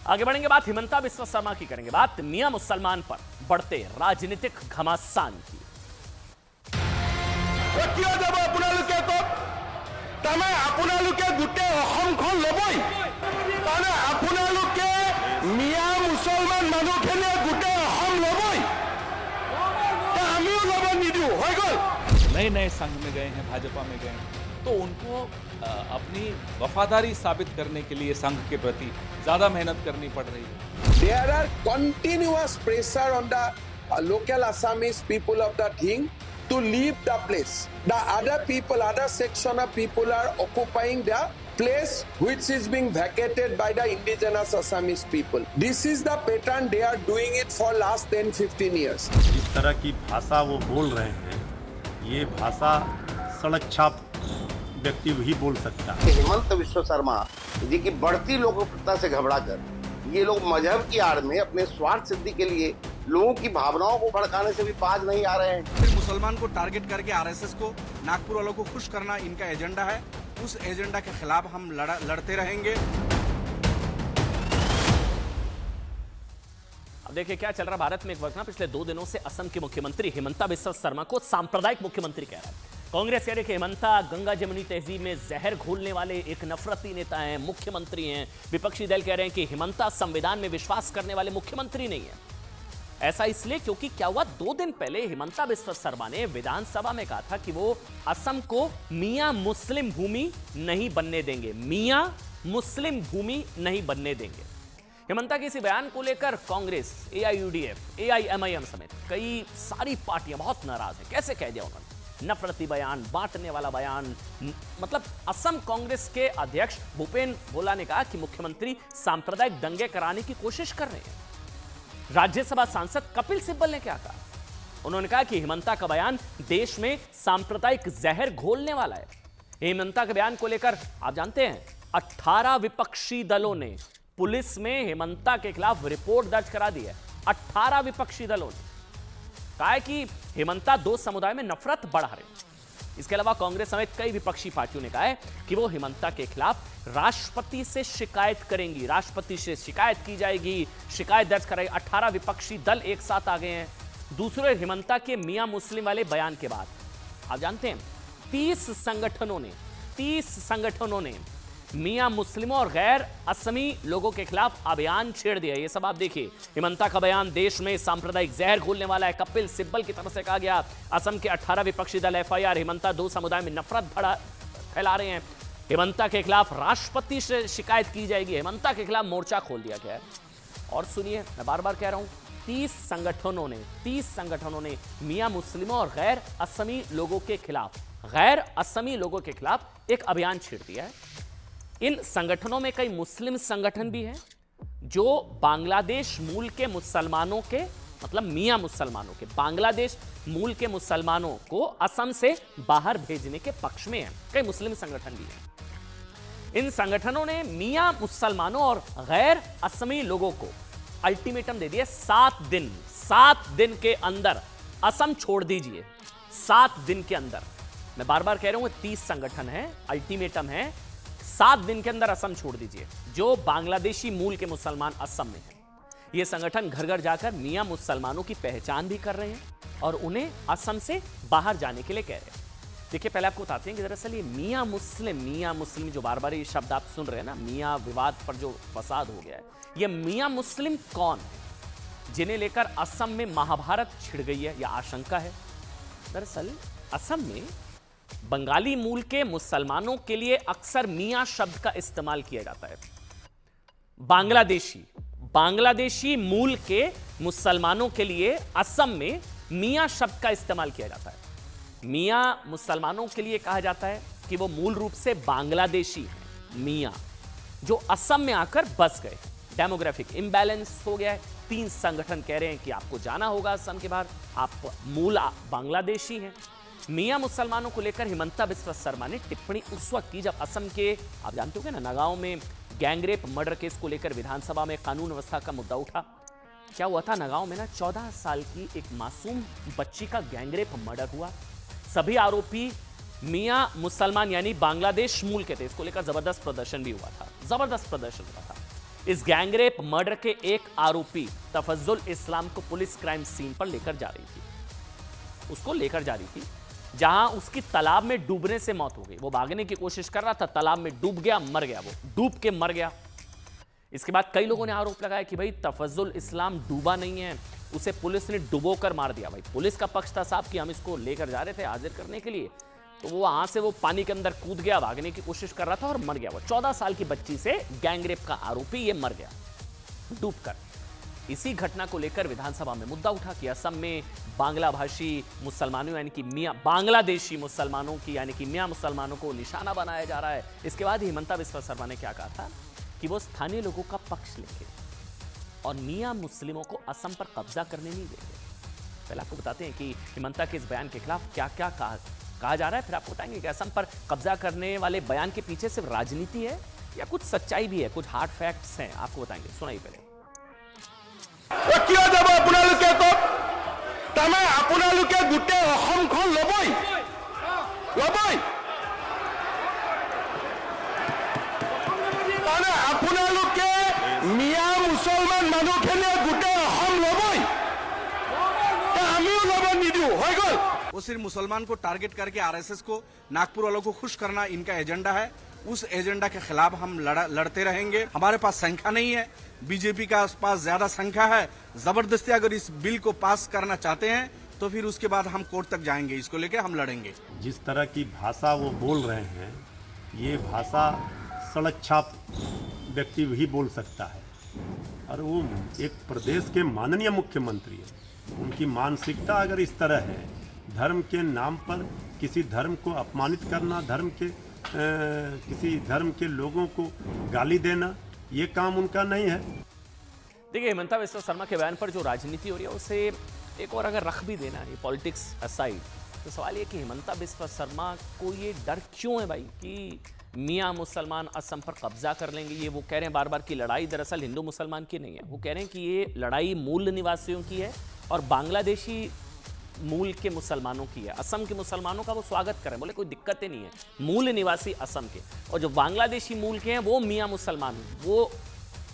आगे बढ़ेंगे, बात हिमंता बिस्वा शर्मा की करेंगे, बात मियां मुसलमान पर बढ़ते राजनीतिक घमासान की। गोटे अসমखन लबई मिया मुसलमान मानुखिनिये गोटे अहम लबई आमिओ लब निदिउ हो गल। नए नए संघ में गए हैं, भाजपा में गए हैं, तो उनको अपनी वफादारी साबित करने के लिए संघ के प्रति ज्यादा मेहनत करनी पड़ रही है। There are continuous pressure on the local Assamese people of the Dhing to leave the place. The other people, other section of people are occupying the place which is being vacated by the indigenous Assamese people. This is the pattern they are doing it for last 10-15 years. इस तरह की भाषा वो बोल रहे हैं, ये भाषा सड़क छाप व्यक्ति भी बोल सकता है। हिमंत बिस्वा शर्मा जी की बढ़ती लोकप्रियता से घबरा कर ये लोग मजहब की आड़ में अपने स्वार्थ सिद्धि के लिए लोगों की भावनाओं को भड़काने से भी बाज नहीं आ रहे हैं। फिर मुसलमान को टारगेट करके आरएसएस को, नागपुर वालों को खुश करना इनका एजेंडा है। उस एजेंडा के खिलाफ हम लड़ते रहेंगे। अब देखिए क्या चल रहा भारत में। एक वक्त ना पिछले 2 दिनों से असम के मुख्यमंत्री हिमंता बिस्वा शर्मा को सांप्रदायिक मुख्यमंत्री कह रहा है। कांग्रेस कह रही है कि हिमंता गंगा जमुनी तहजीब में जहर घोलने वाले एक नफरती नेता हैं, मुख्यमंत्री हैं। विपक्षी दल कह रहे हैं कि हिमंता संविधान में विश्वास करने वाले मुख्यमंत्री नहीं है। ऐसा इसलिए क्योंकि क्या हुआ, 2 दिन पहले हिमंता बिस्वा शर्मा ने विधानसभा में कहा था कि वो असम को मियां मुस्लिम भूमि नहीं बनने देंगे, मियां मुस्लिम भूमि नहीं बनने देंगे। हिमंता के इसी बयान को लेकर कांग्रेस, AIUDF, AIMIM समेत कई सारी पार्टियां बहुत नाराज हैं। कैसे कह दिया उन्होंने, नफरती बयान, बांटने वाला बयान। मतलब असम कांग्रेस के अध्यक्ष भूपेन बोला ने कहा कि मुख्यमंत्री सांप्रदायिक दंगे कराने की कोशिश कर रहे हैं। राज्यसभा सांसद कपिल सिब्बल ने क्या कहा, उन्होंने कहा कि हिमंता का बयान देश में सांप्रदायिक जहर घोलने वाला है। हिमंता के बयान को लेकर आप जानते हैं 18 विपक्षी दलों ने पुलिस में हिमंता के खिलाफ रिपोर्ट दर्ज करा दी है। 18 विपक्षी दलों ने कहा है कि हिमंता 2 समुदाय में नफरत बढ़ा रहे। इसके अलावा कांग्रेस समेत कई विपक्षी पार्टियों ने कहा है कि वो हिमंता के खिलाफ राष्ट्रपति से शिकायत करेंगी, राष्ट्रपति से शिकायत की जाएगी, शिकायत दर्ज कराई। 18 विपक्षी दल एक साथ आ गए हैं। दूसरे हिमंता के मियां मुस्लिम वाले बयान के बाद आप जानते हैं 30 संगठनों ने मियां मुस्लिमों और गैर असमी लोगों के खिलाफ अभियान छेड़ दिया। ये सब आप देखिए। हिमंता का बयान देश में सांप्रदायिक जहर घोलने वाला है। कपिल सिब्बल की तरफ से कहा गया, असम के 18 विपक्षी दल FIR, हिमंता 2 समुदाय में नफरत फैला रहे हैं। हिमंता के खिलाफ राष्ट्रपति से शिकायत की जाएगी। हिमंता के खिलाफ मोर्चा खोल दिया गया है। और सुनिए, मैं बार बार कह रहा हूं, 30 संगठनों ने मियां मुस्लिमों और गैर असमी लोगों के खिलाफ एक अभियान छेड़ दिया है। इन संगठनों में कई मुस्लिम संगठन भी हैं जो बांग्लादेश मूल के मुसलमानों के, मतलब मियां मुसलमानों के, बांग्लादेश मूल के मुसलमानों को असम से बाहर भेजने के पक्ष में हैं। कई मुस्लिम संगठन भी हैं। इन संगठनों ने मियां मुसलमानों और गैर असमी लोगों को अल्टीमेटम दे दिया, 7 दिन के अंदर असम छोड़ दीजिए। 7 दिन के अंदर, मैं बार बार कह रहा हूं 30 संगठन है, अल्टीमेटम है, 7 दिन के अंदर असम छोड़ दीजिए। जो बांग्लादेशी मूल के मुसलमान असम में हैं, ये संगठन घर घर जाकर मियां मुसलमानों की पहचान भी कर रहे हैं और उन्हें असम से बाहर जाने के लिए कह रहे हैं। देखिए, पहले आपको बताते हैं कि दरअसल ये मियां मुस्लिम जो बार बार ये शब्द आप सुन रहे हैं ना, मियां विवाद पर जो फसाद हो गया है, ये मियां मुस्लिम कौन है जिन्हें लेकर असम में महाभारत छिड़ गई है, यह आशंका है। दरअसल असम में बंगाली मूल के मुसलमानों के लिए अक्सर मियां शब्द का इस्तेमाल किया जाता है। बांग्लादेशी मूल के मुसलमानों के लिए असम में मियां शब्द का इस्तेमाल किया जाता है। मियां मुसलमानों के लिए कहा जाता है कि वो मूल रूप से बांग्लादेशी हैं, मियां जो असम में आकर बस गए। डेमोग्राफिक इंबैलेंस हो गया है। 3 संगठन कह रहे हैं कि आपको जाना होगा असम के बाहर, आप मूल बांग्लादेशी हैं। मियां मुसलमानों को लेकर हिमंता बिस्वा शर्मा ने टिप्पणी उस वक्त की जब असम के, आप जानते हो ना, नगांव में गैंगरेप मर्डर केस को लेकर विधानसभा में कानून व्यवस्था का मुद्दा उठा। क्या हुआ था, नगांव में ना 14 साल की एक मासूम बच्ची का गैंगरेप मर्डर हुआ। सभी आरोपी मियां मुसलमान यानी बांग्लादेश मूल के थे। इसको लेकर जबरदस्त प्रदर्शन भी हुआ था, इस गैंगरेप मर्डर के एक आरोपी तफज्जुल इस्लाम को पुलिस क्राइम सीन पर लेकर जा रही थी। उसको लेकर जा रही थी जहां उसकी तालाब में डूबने से मौत हो गई। वो भागने की कोशिश कर रहा था, तालाब में डूब गया, मर गया, वो डूब के मर गया। इसके बाद कई लोगों ने आरोप लगाया कि भाई तफज्जुल इस्लाम डूबा नहीं है, उसे पुलिस ने डुबोकर मार दिया। भाई पुलिस का पक्ष था साहब कि हम इसको लेकर जा रहे थे हाजिर करने के लिए, तो वो वहां से वो पानी के अंदर कूद गया, भागने की कोशिश कर रहा था और मर गया। वो 14 साल की बच्ची से गैंगरेप का आरोपी ये मर गया डूबकर। इसी घटना को लेकर विधानसभा में मुद्दा उठा कि असम में बांग्ला भाषी मुसलमानों यानी कि मियां बांग्लादेशी मुसलमानों की यानी कि मियां मुसलमानों को निशाना बनाया जा रहा है। इसके बाद हिमंता बिस्वा शर्मा ने क्या कहा था कि वो स्थानीय लोगों का पक्ष लेंगे और मियां मुस्लिमों को असम पर कब्जा करने नहीं देंगे। पहले आपको बताते हैं कि हिमंता के इस बयान के खिलाफ क्या क्या कहा जा रहा है, फिर आपको बताएंगे कि असम पर कब्जा करने वाले बयान के पीछे सिर्फ राजनीति है या कुछ सच्चाई भी है, कुछ हार्ड फैक्ट्स हैं, आपको बताएंगे। सुनाइए पहले। কিয় যাব আপোনালোকে কওক? তাৰমানে আপোনালোকে গোটেই অসমখন ল'বই মানে আপোনালোকে মিয়া মুছলমান মানুহখিনিয়ে গোটেই অসম ল'বই, আমিও ল'ব নিদিওঁ, হৈ গ'ল। वो सिर्फ मुसलमान को टारगेट करके आरएसएस को नागपुर वालों को खुश करना इनका एजेंडा है। उस एजेंडा के खिलाफ हम लड़ते रहेंगे। हमारे पास संख्या नहीं है, बीजेपी का पास ज्यादा संख्या है। जबरदस्ती अगर इस बिल को पास करना चाहते हैं तो फिर उसके बाद हम कोर्ट तक जाएंगे, इसको लेकर हम लड़ेंगे। जिस तरह की भाषा वो बोल रहे हैं, ये भाषा सड़क छाप व्यक्ति भी बोल सकता है। और वो एक प्रदेश के माननीय मुख्यमंत्री है, उनकी मानसिकता अगर इस तरह है, धर्म के नाम पर किसी धर्म को अपमानित करना, किसी धर्म के लोगों को गाली देना, ये काम उनका नहीं है। देखिए, हिमंता बिस्वा शर्मा के बयान पर जो राजनीति हो रही है उसे एक और अगर रख भी देना है, पॉलिटिक्स असाइड, तो सवाल ये कि हिमंता बिस्वा शर्मा को ये डर क्यों है भाई कि मियाँ मुसलमान असम पर कब्जा कर लेंगे। ये वो कह रहे हैं बार बार की लड़ाई दरअसल हिंदू मुसलमान की नहीं है, वो कह रहे हैं कि ये लड़ाई मूल निवासियों की है और बांग्लादेशी मूल के मुसलमानों की है। असम के मुसलमानों का वो स्वागत कर रहे हैं, बोले कोई दिक्कत ही नहीं है, मूल निवासी असम के, और जो बांग्लादेशी मूल के हैं वो मियाँ मुसलमान, वो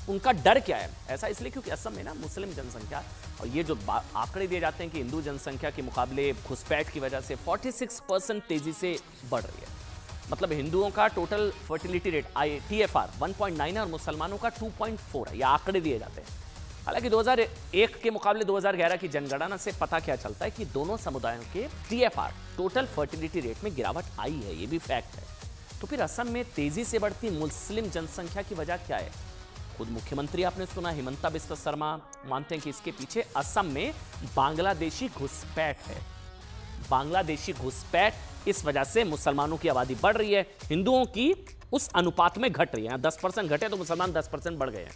उनका डर क्या है? ऐसा इसलिए क्योंकि असम में ना मुस्लिम जनसंख्या, और ये जो आंकड़े दिए जाते हैं कि हिंदू जनसंख्या के मुकाबले घुसपैठ की वजह से 46% तेजी से बढ़ रही है। मतलब हिंदुओं का टोटल फर्टिलिटी रेट TFR 1.9 है और मुसलमानों का 2.4 है, ये आंकड़े दिए जाते हैं। हालांकि 2001 के मुकाबले 2011 की जनगणना से पता क्या चलता है कि दोनों समुदायों के TFR टोटल फर्टिलिटी रेट में गिरावट आई है, ये भी फैक्ट है। तो फिर असम में तेजी से बढ़ती मुस्लिम जनसंख्या की वजह क्या है? खुद मुख्यमंत्री आपने सुना हिमंता बिस्वा शर्मा मानते हैं कि इसके पीछे असम में बांग्लादेशी घुसपैठ है। बांग्लादेशी घुसपैठ इस वजह से मुसलमानों की आबादी बढ़ रही है, हिंदुओं की उस अनुपात में घट रही है। 10% घटे तो मुसलमान 10% बढ़ गए हैं।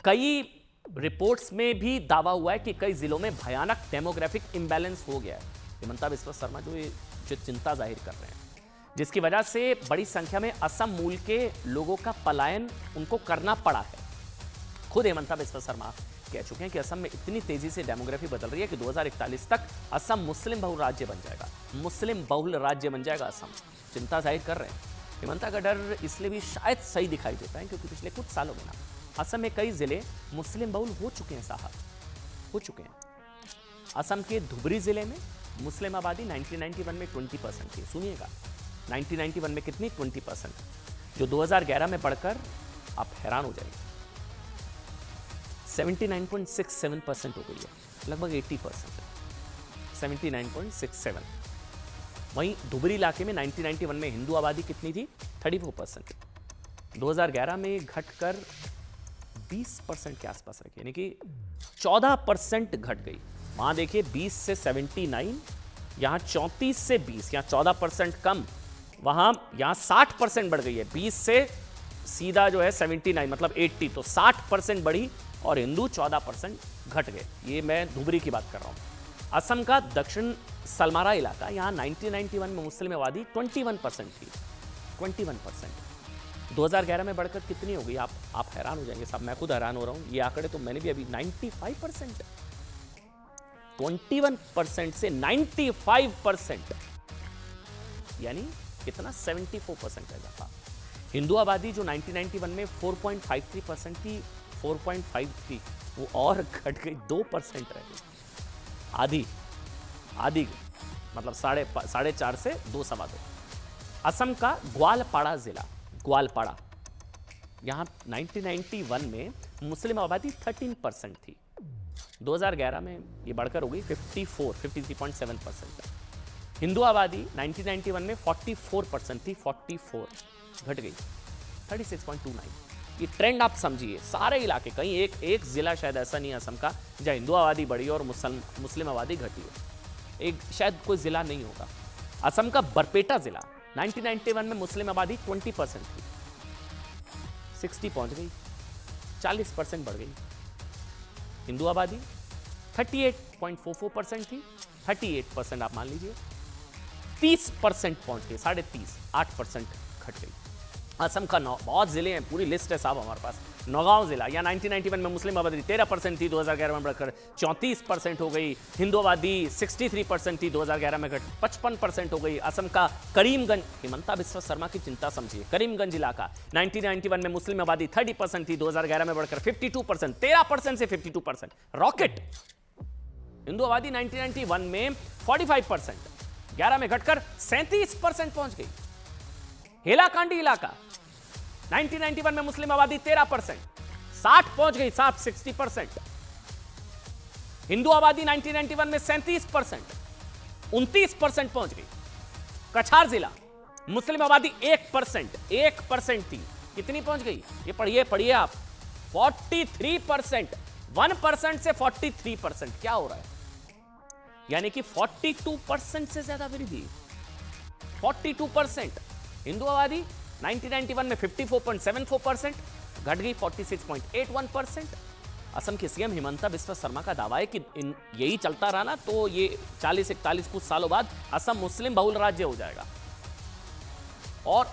कई रिपोर्ट्स में भी दावा हुआ है कि कई जिलों में भयानक डेमोग्राफिक इंबैलेंस हो गया है। हिमंता बिस्वा शर्मा जो चिंता जाहिर कर रहे हैं, जिसकी वजह से बड़ी संख्या में असम मूल के लोगों का पलायन उनको करना पड़ा है। खुद हिमंता बिस्वा शर्मा कह चुके हैं कि असम में इतनी तेजी से डेमोग्राफी बदल रही है कि 2041 तक असम मुस्लिम बहुल राज्य बन जाएगा, मुस्लिम बहुल राज्य बन जाएगा असम। चिंता जाहिर कर रहे हैं। हिमंता का डर इसलिए भी शायद सही दिखाई देता है क्योंकि पिछले कुछ सालों में ना असम में कई जिले मुस्लिम बहुल हो चुके हैं साहब, हो चुके हैं। असम के धुबरी जिले में मुस्लिम आबादी 1991 में 20% थी। सुनिएगा 1991 में कितनी? 20%, जो 2011 में बढ़कर आप हैरान हो जाएंगे 79.67% हो गई है, लगभग 80%, 79.67। वहीं धुबरी इलाके में 1991 में हिंदू आबादी कितनी थी? 34%, 2011 में घटकर 20% के आसपास रखी, यानी कि 14% घट गई। वहां देखिए 20 से 79, यहां 34 से 20, यहां 14% कम, वहां यहां 60% बढ़ गई है। 20 से सीधा जो है 79 मतलब 80, तो 60% बढ़ी और हिंदू 14% घट गए। ये मैं धुबरी की बात कर रहा हूं। असम का दक्षिण सलमारा इलाका, यहां 1991 में मुस्लिम आबादी 21% थी, 21%। 2011 में बढ़कर कितनी हो गई? आप हैरान हो जाएंगे साहब, मैं खुद हैरान हो रहा हूं। ये आंकड़े तो मैंने भी अभी 95%, 21% से 95%, यानी कितना? 74% का इजाफा। हिंदू आबादी जो 1991 में 4.53% थी, 4.5 थी, वो और घट गई 2% रह गई, आधी मतलब 4.5 से 2.25। असम का ग्वालपाड़ा जिला, ग्वालपाड़ा, यहाँ 1991 में मुस्लिम आबादी 13% थी, 2011 में ये बढ़कर हो गई 53.7%। हिंदू आबादी 1991 में 44% थी, 44 घट गई 36.29। ये ट्रेंड आप समझिए, सारे इलाके, कहीं एक जिला शायद ऐसा नहीं है असम का जहाँ हिंदू आबादी बढ़ी और मुस्लिम आबादी घटी हो, एक शायद कोई जिला नहीं होगा। असम का बरपेटा जिला 1991 में मुस्लिम आबादी 20% थी, 60 पहुंच गई, 40% बढ़ गई। हिंदू आबादी 38.44% थी, 38% आप मान लीजिए, 30% पहुंच गई, 30.5, 8% घट गई। असम का बहुत जिले हैं, पूरी लिस्ट है साहब हमारे पास। नौगांव जिला, या 1991 में मुस्लिम आबादी 13% थी, 2011 में बढ़कर 34% हो गई। हिंदू आबादी 63% थी, 2011 में घट 55% हो गई। असम का करीमगंज, हिमंता बिस्वा शर्मा की चिंता समझिए, करीमगंज इलाका 1991 में मुस्लिम आबादी 30% थी, 2011 में बढ़कर 52%, 13% से 52%, रॉकेट। हिंदू आबादी 1991 में 45%, 11 में घटकर 37% पहुंच गई। हेलाकांडी इलाका 1991 में मुस्लिम आबादी 13%, 60 पहुंच गई, 60%। हिंदू आबादी 1991 में 37%, 29% पहुंच गई। कछार जिला, मुस्लिम आबादी 1% थी, कितनी पहुंच गई? ये पढ़िए आप, 43%, 1% से 43%। क्या हो रहा है? यानी कि 42% से ज्यादा वृद्धि, 42%। हिंदू आबादी 1991 में 54.74%, घट गई 46.81%। असम के सीएम हिमंता बिस्वा शर्मा का दावा है कि यही चलता रहा ना तो ये 40-41 कुछ सालों बाद असम मुस्लिम बहुल राज्य हो जाएगा। और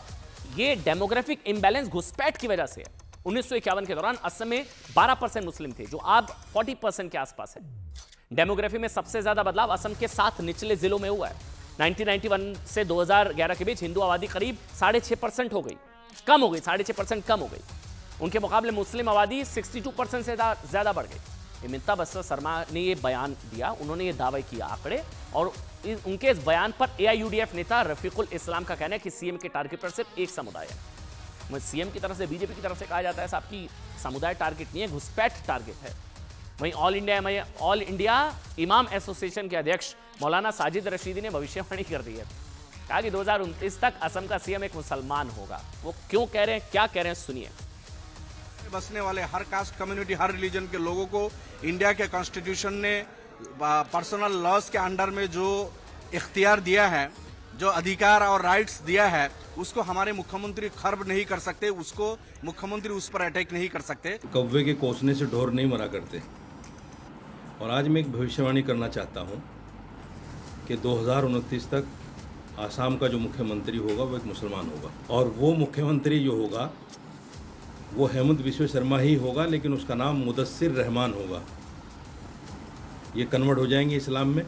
ये डेमोग्राफिक इंबैलेंस घुसपैठ की वजह से है। 1951 के दौरान असम में 12% मुस्लिम थे, जो अब 40% के आसपास है। डेमोग्राफी में सबसे ज्यादा बदलाव असम के 7 निचले जिलों में हुआ है। 1991 से 2011 के बीच हिंदू आबादी करीब 6.5% हो गई, कम हो गई, 6.5% कम हो गई। उनके मुकाबले मुस्लिम आबादी 62% से ज्यादा बढ़ गई। हिमंता बिस्वा शर्मा ने यह बयान दिया, उन्होंने ये दावे किया आंकड़े, और उनके इस बयान पर AIUDF नेता रफीकुल इस्लाम का कहना है कि सीएम के टारगेट पर सिर्फ एक समुदाय है। सीएम की तरफ से, बीजेपी की तरफ से कहा जाता है साहब की समुदाय टारगेट नहीं है, घुसपैठ टारगेट है। वहीं ऑल इंडिया इमाम एसोसिएशन के अध्यक्ष मौलाना साजिद रशीदी ने भविष्यवाणी कर दी है, कहा कि 2029 तक असम का सीएम एक मुसलमान होगा। वो क्यों कह रहे हैं, क्या कह रहे हैं, सुनिए। बसने वाले हर कास्ट कम्युनिटी, हर रिलीजन के लोगों को इंडिया के कॉन्स्टिट्यूशन ने पर्सनल लॉज के अंडर में जो इख्तियार दिया है, जो अधिकार और राइट्स दिया है, उसको हमारे मुख्यमंत्री खर्ब नहीं कर सकते, उसको मुख्यमंत्री उस पर अटैक नहीं कर सकते। कौवे के कोसने से ढोर नहीं मरा करते। और आज मैं एक भविष्यवाणी करना चाहता हूं कि 2029 तक आसाम का जो मुख्यमंत्री होगा वो एक मुसलमान होगा, और वो मुख्यमंत्री जो होगा वो हेमंत बिस्वा शर्मा ही होगा, लेकिन उसका नाम मुदस्सिर रहमान होगा। ये कन्वर्ट हो जाएंगे इस्लाम में।